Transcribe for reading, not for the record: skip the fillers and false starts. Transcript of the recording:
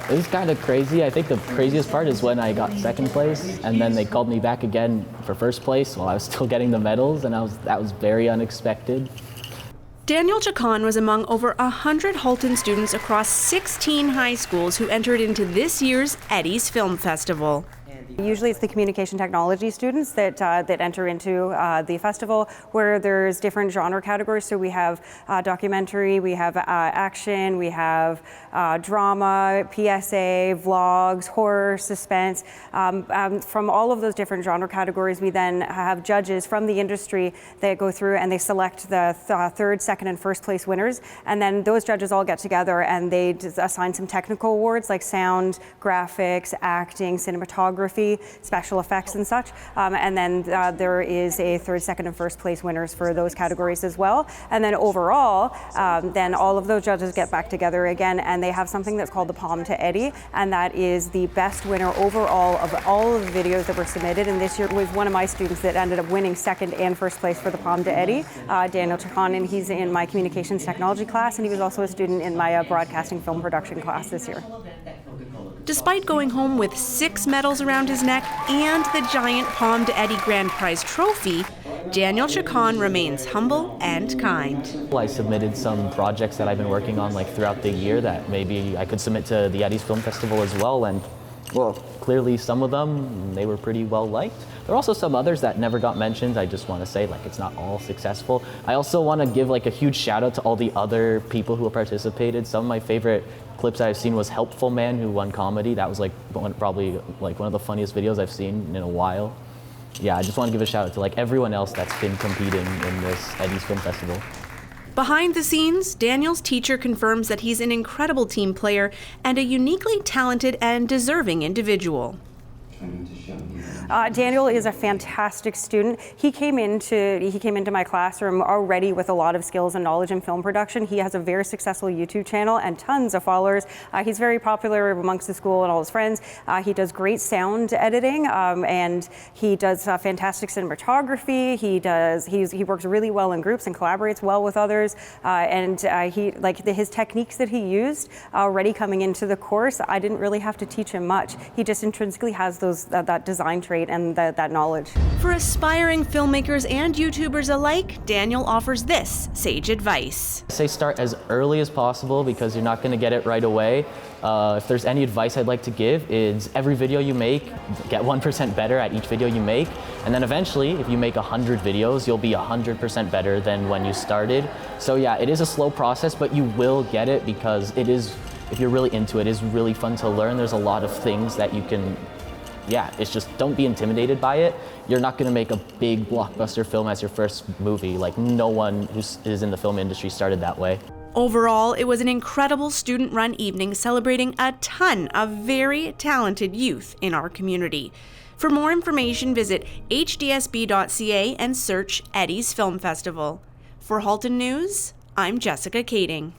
It was kind of crazy. I think the craziest part is when I got second place, and then they called me back again for first place while I was still getting the medals, and that was very unexpected. Daniel Chacon was among over 100 Halton students across 16 high schools who entered into this year's Eddie's Film Festival. Usually it's the communication technology students that enter into the festival, where there's different genre categories. So we have documentary, we have action, we have drama, PSA, vlogs, horror, suspense. From all of those different genre categories, we then have judges from the industry that go through and they select the third, second, and first place winners. And then those judges all get together and they assign some technical awards like sound, graphics, acting, cinematography, special effects and such. And then there is a third, second, and first place winners for those categories as well. And then overall, then all of those judges get back together again and they have something that's called the Palm to Eddie, and that is the best winner overall of all of the videos that were submitted. And this year was one of my students that ended up winning second and first place for the Palm to Eddie, Daniel Chacon, and he's in my communications technology class, and he was also a student in my broadcasting film production class this year. Despite going home with 6 medals around his neck and the giant Palm to Eddie Grand Prize trophy, Daniel Chacon remains humble and kind. I submitted some projects that I've been working on throughout the year that maybe I could submit to the Eddie's Film Festival as well, and well, clearly some of them, they were pretty well liked. There are also some others that never got mentioned. I just want to say it's not all successful. I also want to give a huge shout out to all the other people who participated. Some of my favorite clips I've seen was Helpful Man, who won comedy. That was probably one of the funniest videos I've seen in a while. Yeah, I just want to give a shout out to everyone else that's been competing in this Eddie's Film Festival. Behind the scenes, Daniel's teacher confirms that he's an incredible team player and a uniquely talented and deserving individual. Daniel is a fantastic student. He came into my classroom already with a lot of skills and knowledge in film production. He has a very successful YouTube channel and tons of followers. He's very popular amongst the school and all his friends. He does great sound editing, and he does fantastic cinematography. He works really well in groups and collaborates well with others. His techniques that he used already coming into the course, I didn't really have to teach him much. He just intrinsically has that design trait and that knowledge. For aspiring filmmakers and YouTubers alike, Daniel offers this sage advice. I say start as early as possible because you're not going to get it right away. If there's any advice I'd like to give, is every video you make, get 1% better at each video you make, and then eventually, if you make 100 videos, you'll be 100% better than when you started. So yeah, it is a slow process, but you will get it because it is, if you're really into it, it's really fun to learn. There's a lot of things that you can, it's just don't be intimidated by it. You're not gonna make a big blockbuster film as your first movie. No one who is in the film industry started that way. Overall, it was an incredible student-run evening celebrating a ton of very talented youth in our community. For more information, visit hdsb.ca and search Eddie's Film Festival. For Halton News, I'm Jessica Kading.